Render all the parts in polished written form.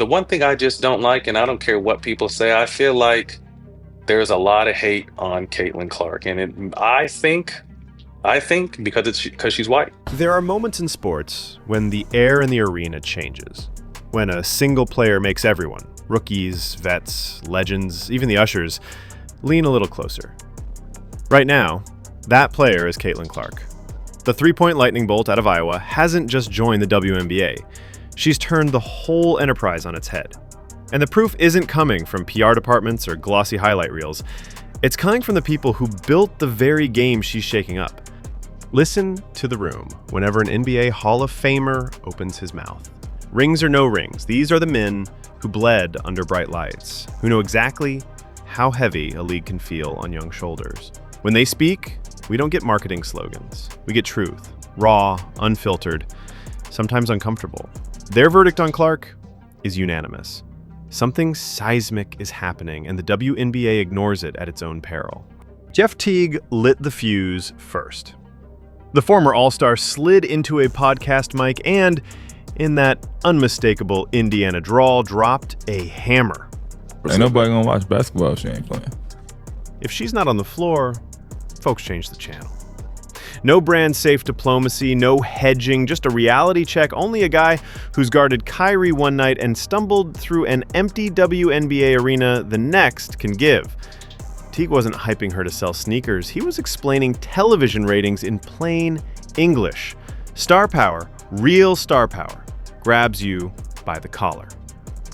The one thing I just don't like, and I don't care what people say, I feel like there's a lot of hate on Caitlin Clark, and I think because she's white. There are moments in sports when the air in the arena changes. When a single player makes everyone, rookies, vets, legends, even the ushers, lean a little closer. Right now, that player is Caitlin Clark. The three-point lightning bolt out of Iowa hasn't just joined the WNBA. She's turned the whole enterprise on its head. And the proof isn't coming from PR departments or glossy highlight reels. It's coming from the people who built the very game she's shaking up. Listen to the room whenever an NBA Hall of Famer opens his mouth. Rings or no rings, these are the men who bled under bright lights, who know exactly how heavy a league can feel on young shoulders. When they speak, we don't get marketing slogans. We get truth, raw, unfiltered, sometimes uncomfortable. Their verdict on Clark is unanimous. Something seismic is happening, and the WNBA ignores it at its own peril. Jeff Teague lit the fuse first. The former All-Star slid into a podcast mic and, in that unmistakable Indiana drawl, dropped a hammer. Ain't nobody gonna watch basketball if she ain't playing. If she's not on the floor, folks change the channel. No brand-safe diplomacy, no hedging, just a reality check only a guy who's guarded Kyrie one night and stumbled through an empty WNBA arena the next can give. Teague wasn't hyping her to sell sneakers. He was explaining television ratings in plain English. Star power, real star power, grabs you by the collar.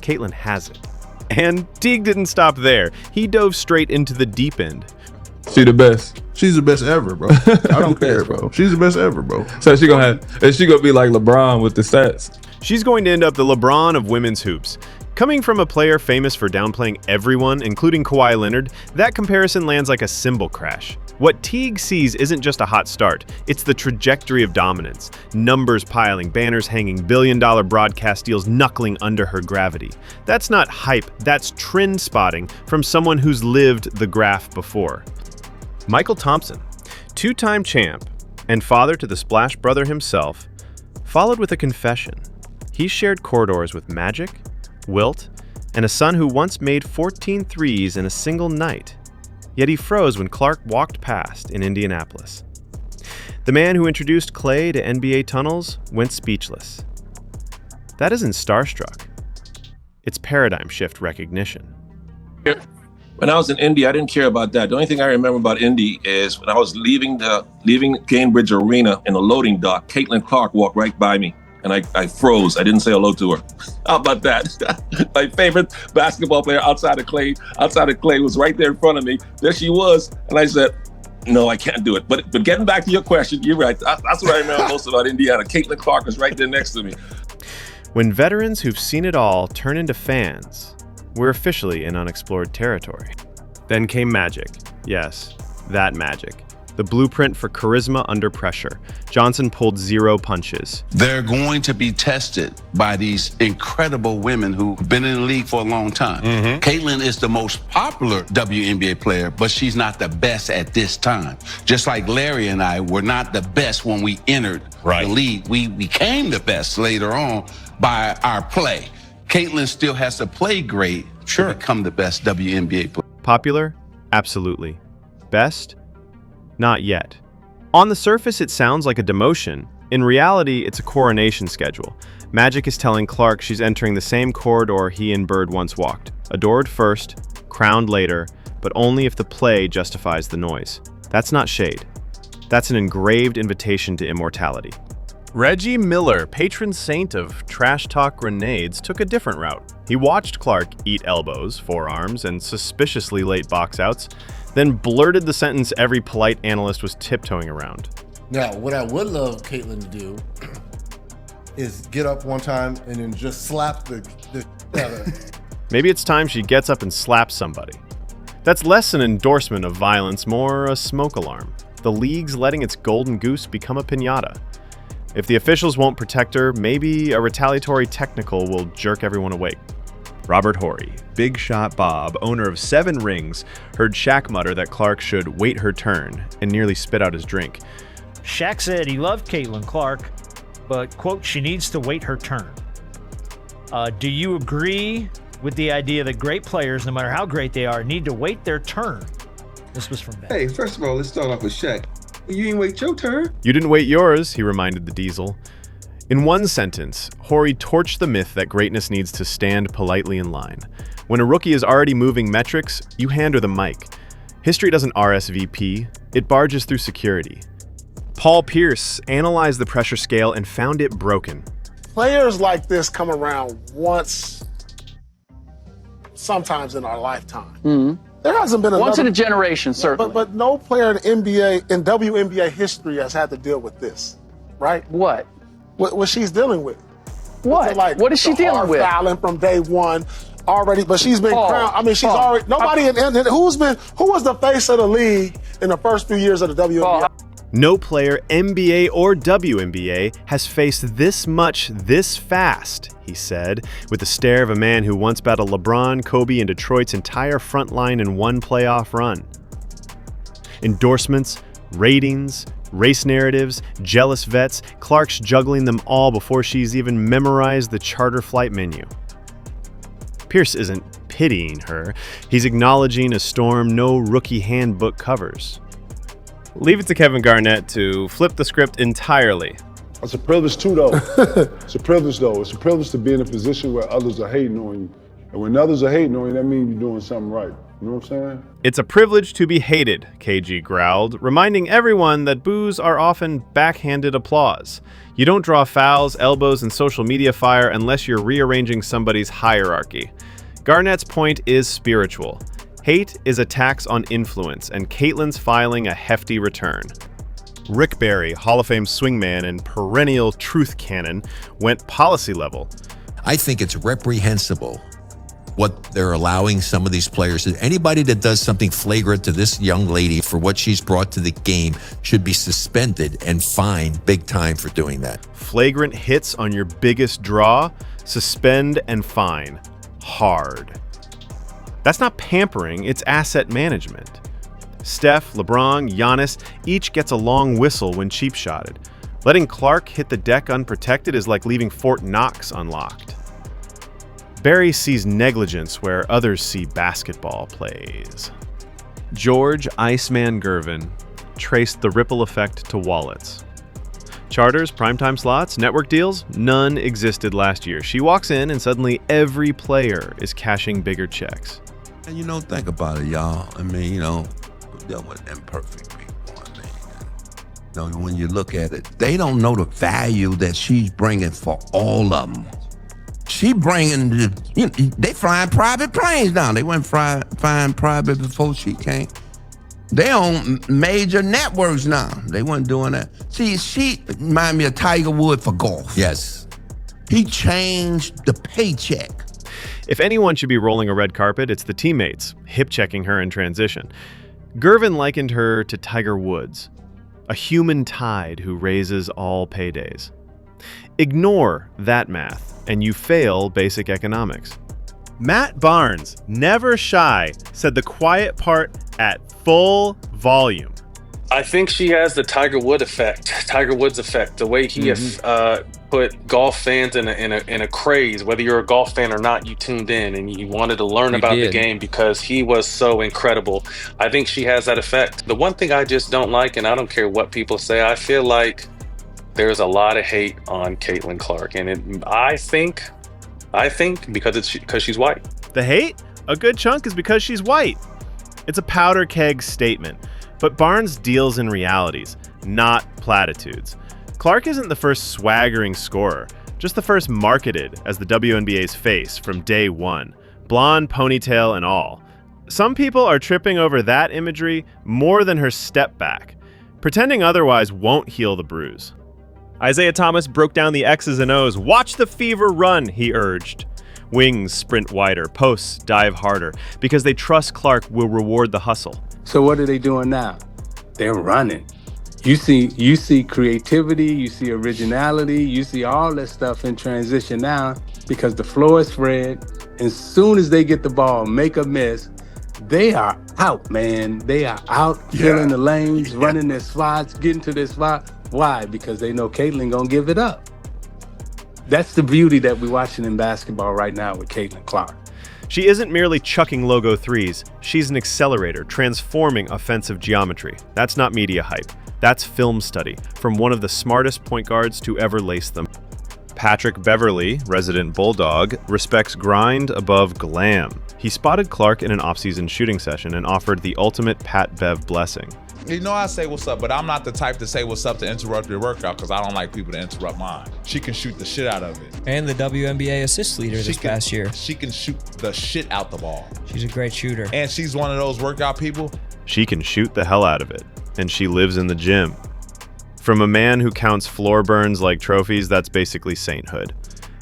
Caitlin has it. And Teague didn't stop there. He dove straight into the deep end. She the best. She's the best ever, bro. I don't care, bro. She's the best ever, bro. So she gonna be like LeBron with the stats. She's going to end up the LeBron of women's hoops. Coming from a player famous for downplaying everyone, including Kawhi Leonard, that comparison lands like a cymbal crash. What Teague sees isn't just a hot start, it's the trajectory of dominance. Numbers piling, banners hanging, billion-dollar broadcast deals knuckling under her gravity. That's not hype, that's trend spotting from someone who's lived the graph before. Michael Thompson, two-time champ and father to the Splash brother himself, followed with a confession. He shared corridors with Magic, Wilt, and a son who once made 14 threes in a single night. Yet he froze when Clark walked past in Indianapolis. The man who introduced Clay to NBA tunnels went speechless. That isn't starstruck. It's paradigm shift recognition. When I was in Indy, I didn't care about that. The only thing I remember about Indy is when I was leaving Cambridge Arena in a loading dock, Caitlin Clark walked right by me. And I froze. I didn't say hello to her. How about that? My favorite basketball player outside of Clay was right there in front of me. There she was. And I said, no, I can't do it. But getting back to your question, you're right. That's what I remember most about Indiana. Caitlin Clark was right there next to me. When veterans who've seen it all turn into fans, we're officially in unexplored territory. Then came Magic. Yes, that Magic. The blueprint for charisma under pressure. Johnson pulled 0 punches. They're going to be tested by these incredible women who've been in the league for a long time. Caitlin is the most popular WNBA player, but she's not the best at this time. Just like Larry and I were not the best when we entered the league. We became the best later on by our play. Caitlin still has to play great to become the best WNBA player. Popular? Absolutely. Best? Not yet. On the surface, it sounds like a demotion. In reality, it's a coronation schedule. Magic is telling Clark she's entering the same corridor he and Bird once walked. Adored first, crowned later, but only if the play justifies the noise. That's not shade. That's an engraved invitation to immortality. Reggie Miller, patron saint of trash talk grenades, took a different route. He watched Clark eat elbows, forearms, and suspiciously late box outs, then blurted the sentence every polite analyst was tiptoeing around. Now, what I would love Caitlin to do is get up one time and then just slap the out of her. Maybe it's time she gets up and slaps somebody. That's less an endorsement of violence, more a smoke alarm. The league's letting its golden goose become a piñata. If the officials won't protect her, maybe a retaliatory technical will jerk everyone awake. Robert Horry, Big Shot Bob, owner of 7 rings, heard Shaq mutter that Clark should wait her turn and nearly spit out his drink. Shaq said he loved Caitlin Clark, but, quote, she needs to wait her turn. Do you agree with the idea that great players, no matter how great they are, need to wait their turn? This was from Ben. Hey, first of all, let's start off with Shaq. You didn't wait your turn. You didn't wait yours, he reminded the Diesel. In one sentence, Horry torched the myth that greatness needs to stand politely in line. When a rookie is already moving metrics, you hand her the mic. History doesn't RSVP, it barges through security. Paul Pierce analyzed the pressure scale and found it broken. Players like this come around once, sometimes in our lifetime. Mm-hmm. There hasn't been once in a generation, certainly. But no player in NBA, in WNBA history, has had to deal with this, right? What? What she's dealing with. What? Like what is she dealing with? Fouling from day one already, but she's been crowned. I mean, she's already nobody. Who was the face of the league in the first few years of the WNBA? No player, NBA or WNBA, has faced this much this fast, he said, with the stare of a man who once battled LeBron, Kobe, and Detroit's entire front line in one playoff run. Endorsements, ratings, race narratives, jealous vets, Clark's juggling them all before she's even memorized the charter flight menu. Pierce isn't pitying her, he's acknowledging a storm no rookie handbook covers. Leave it to Kevin Garnett to flip the script entirely. It's a privilege too, though. It's a privilege, though. It's a privilege to be in a position where others are hating on you. And when others are hating on you, that means you're doing something right. You know what I'm saying? It's a privilege to be hated, KG growled, reminding everyone that boos are often backhanded applause. You don't draw fouls, elbows, and social media fire unless you're rearranging somebody's hierarchy. Garnett's point is spiritual. Hate is a tax on influence, and Caitlin's filing a hefty return. Rick Barry, Hall of Fame swingman and perennial truth cannon, went policy level. I think it's reprehensible what they're allowing some of these players to do. Anybody that does something flagrant to this young lady for what she's brought to the game should be suspended and fined big time for doing that. Flagrant hits on your biggest draw, suspend and fine. Hard. That's not pampering, it's asset management. Steph, LeBron, Giannis, each gets a long whistle when cheap-shotted. Letting Clark hit the deck unprotected is like leaving Fort Knox unlocked. Barry sees negligence where others see basketball plays. George Iceman Gervin traced the ripple effect to wallets. Charters, primetime slots, network deals, none existed last year. She walks in and suddenly every player is cashing bigger checks. And think about it, y'all. I mean, we're dealing with imperfect people. I mean, when you look at it, they don't know the value that she's bringing for all of them. She bringing they flying private planes now. They went flying private before she came. They on major networks now. They weren't doing that. See, she remind me of Tiger Woods for golf. Yes. He changed the paycheck. If anyone should be rolling a red carpet, it's the teammates, hip-checking her in transition. Gervin likened her to Tiger Woods, a human tide who raises all paydays. Ignore that math, and you fail basic economics. Matt Barnes, never shy, said the quiet part at full volume. I think she has the Tiger Woods effect, the way he put golf fans in a craze. Whether you're a golf fan or not, you tuned in and you wanted to learn about the game because he was so incredible. I think she has that effect. The one thing I just don't like, and I don't care what people say, I feel like there's a lot of hate on Caitlin Clark, and I think because she's white. The hate? A good chunk is because she's white. It's a powder keg statement. But Barnes deals in realities, not platitudes. Clark isn't the first swaggering scorer, just the first marketed as the WNBA's face from day one, blonde ponytail and all. Some people are tripping over that imagery more than her step back. Pretending otherwise won't heal the bruise. Isaiah Thomas broke down the X's and O's. Watch the fever run, he urged. Wings sprint wider, posts dive harder, because they trust Clark will reward the hustle. So what are they doing now? They're running. You see creativity, you see originality, you see all that stuff in transition now because the floor is spread. As soon as they get the ball, make a miss, they are out, man. They are out, filling the lanes, running their spots, getting to their spot. Why? Because they know Caitlin gonna give it up. That's the beauty that we're watching in basketball right now with Caitlin Clark. She isn't merely chucking logo threes. She's an accelerator, transforming offensive geometry. That's not media hype. That's film study from one of the smartest point guards to ever lace them. Patrick Beverly, resident Bulldog, respects grind above glam. He spotted Clark in an offseason shooting session and offered the ultimate Pat Bev blessing. You know I say what's up, but I'm not the type to say what's up to interrupt your workout because I don't like people to interrupt mine. She can shoot the shit out of it. And the WNBA assist leader this past year. She can shoot the shit out the ball. She's a great shooter. And she's one of those workout people. She can shoot the hell out of it, and she lives in the gym. From a man who counts floor burns like trophies, that's basically sainthood.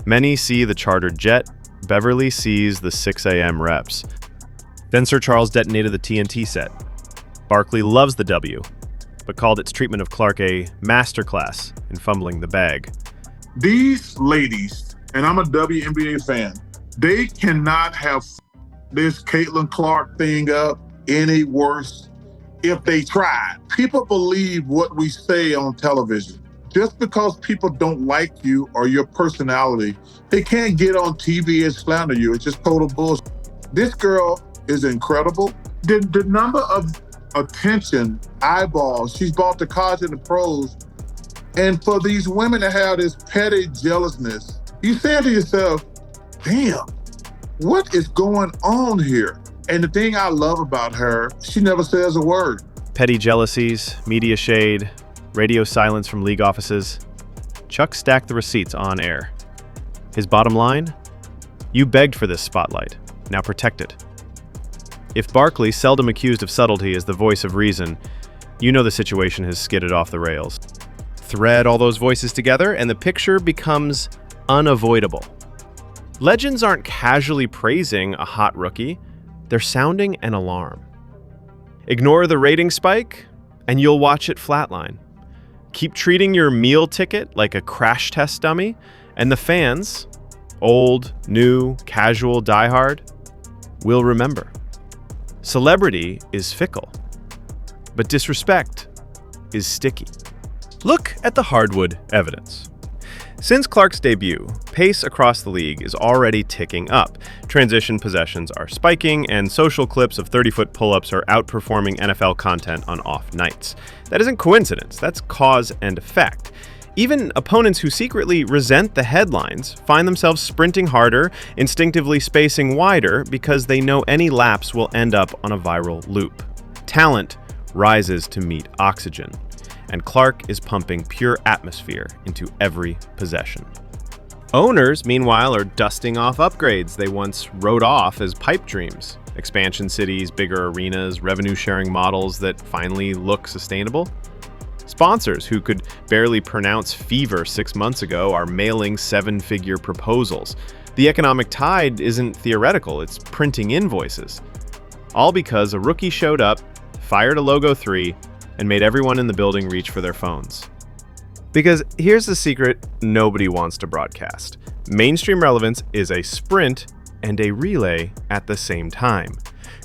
Many see the chartered jet. Beverly sees the 6 a.m. reps. Then Sir Charles detonated the TNT set. Barkley loves the W, but called its treatment of Clark a masterclass in fumbling the bag. These ladies, and I'm a WNBA fan, they cannot have this Caitlin Clark thing up any worse if they tried. People believe what we say on television. Just because people don't like you or your personality, they can't get on TV and slander you. It's just total bullshit. This girl is incredible. The number of attention, eyeballs, she's brought to college and the pros. And for these women to have this petty jealousness, you say to yourself, damn, what is going on here? And the thing I love about her, she never says a word. Petty jealousies, media shade, radio silence from league offices. Chuck stacked the receipts on air. His bottom line? You begged for this spotlight. Now protect it. If Barkley, seldom accused of subtlety, is the voice of reason, you know the situation has skidded off the rails. Thread all those voices together, and the picture becomes unavoidable. Legends aren't casually praising a hot rookie. They're sounding an alarm. Ignore the rating spike, and you'll watch it flatline. Keep treating your meal ticket like a crash test dummy, and the fans, old, new, casual, diehard, will remember. Celebrity is fickle, but disrespect is sticky. Look at the hardwood evidence. Since Clark's debut, pace across the league is already ticking up. Transition possessions are spiking, and social clips of 30-foot pull-ups are outperforming NFL content on off nights. That isn't coincidence, that's cause and effect. Even opponents who secretly resent the headlines find themselves sprinting harder, instinctively spacing wider, because they know any lapse will end up on a viral loop. Talent rises to meet oxygen, and Clark is pumping pure atmosphere into every possession. Owners, meanwhile, are dusting off upgrades they once wrote off as pipe dreams. Expansion cities, bigger arenas, revenue-sharing models that finally look sustainable. Sponsors who could barely pronounce fever 6 months ago are mailing 7-figure proposals. The economic tide isn't theoretical, it's printing invoices. All because a rookie showed up, fired a logo 3, and made everyone in the building reach for their phones. Because here's the secret nobody wants to broadcast. Mainstream relevance is a sprint and a relay at the same time.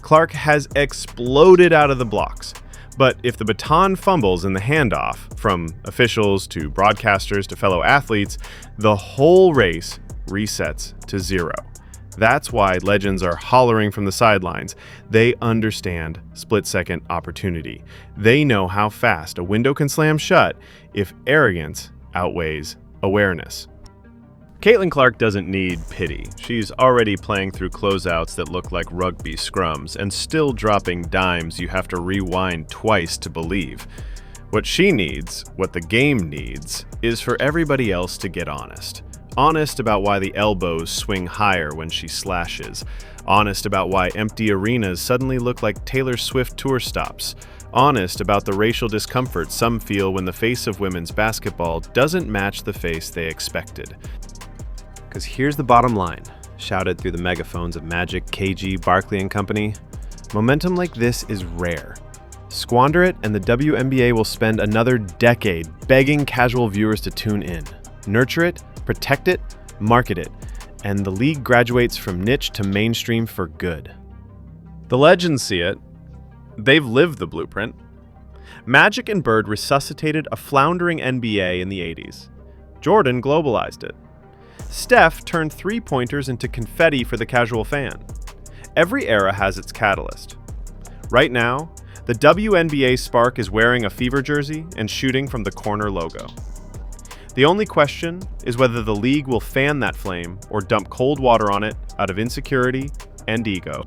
Clark has exploded out of the blocks. But if the baton fumbles in the handoff, from officials to broadcasters to fellow athletes, the whole race resets to zero. That's why legends are hollering from the sidelines. They understand split-second opportunity. They know how fast a window can slam shut if arrogance outweighs awareness. Caitlin Clark doesn't need pity. She's already playing through closeouts that look like rugby scrums and still dropping dimes you have to rewind twice to believe. What she needs, what the game needs, is for everybody else to get honest. Honest about why the elbows swing higher when she slashes. Honest about why empty arenas suddenly look like Taylor Swift tour stops. Honest about the racial discomfort some feel when the face of women's basketball doesn't match the face they expected. Because here's the bottom line, shouted through the megaphones of Magic, KG, Barkley and company. Momentum like this is rare. Squander it and the WNBA will spend another decade begging casual viewers to tune in. Nurture it, protect it, market it, and the league graduates from niche to mainstream for good. The legends see it. They've lived the blueprint. Magic and Bird resuscitated a floundering NBA in the 80s. Jordan globalized it. Steph turned three-pointers into confetti for the casual fan. Every era has its catalyst. Right now, the WNBA spark is wearing a Fever jersey and shooting from the corner logo. The only question is whether the league will fan that flame or dump cold water on it out of insecurity and ego.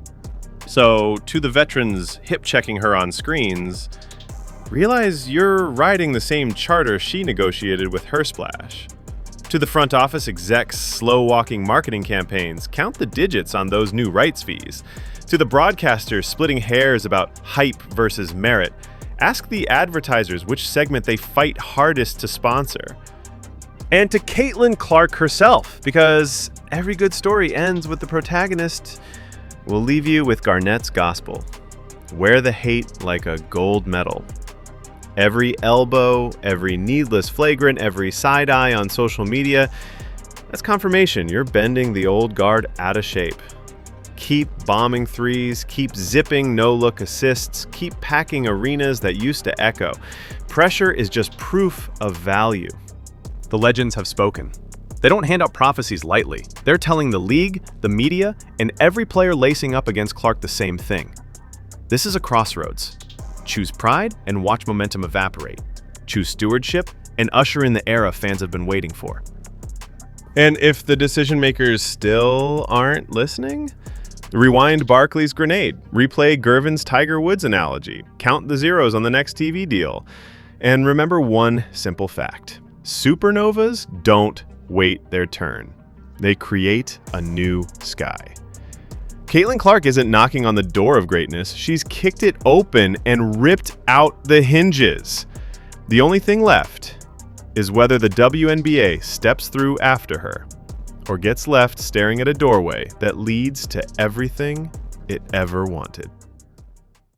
So, to the veterans hip-checking her on screens, realize you're riding the same charter she negotiated with her splash. To the front office execs slow-walking marketing campaigns, count the digits on those new rights fees. To the broadcasters splitting hairs about hype versus merit, ask the advertisers which segment they fight hardest to sponsor. And to Caitlin Clark herself, because every good story ends with the protagonist. We'll leave you with Garnett's gospel. Wear the hate like a gold medal. Every elbow, every needless flagrant, every side eye on social media, that's confirmation you're bending the old guard out of shape. Keep bombing threes, keep zipping no-look assists, keep packing arenas that used to echo. Pressure is just proof of value. The legends have spoken. They don't hand out prophecies lightly. They're telling the league, the media, and every player lacing up against Clark the same thing. This is a crossroads. Choose pride and watch momentum evaporate. Choose stewardship and usher in the era fans have been waiting for. And if the decision makers still aren't listening, rewind Barkley's grenade, replay Gervin's Tiger Woods analogy, count the zeros on the next TV deal, and remember one simple fact. Supernovas don't wait their turn. They create a new sky. Caitlin Clark isn't knocking on the door of greatness. She's kicked it open and ripped out the hinges. The only thing left is whether the WNBA steps through after her or gets left staring at a doorway that leads to everything it ever wanted.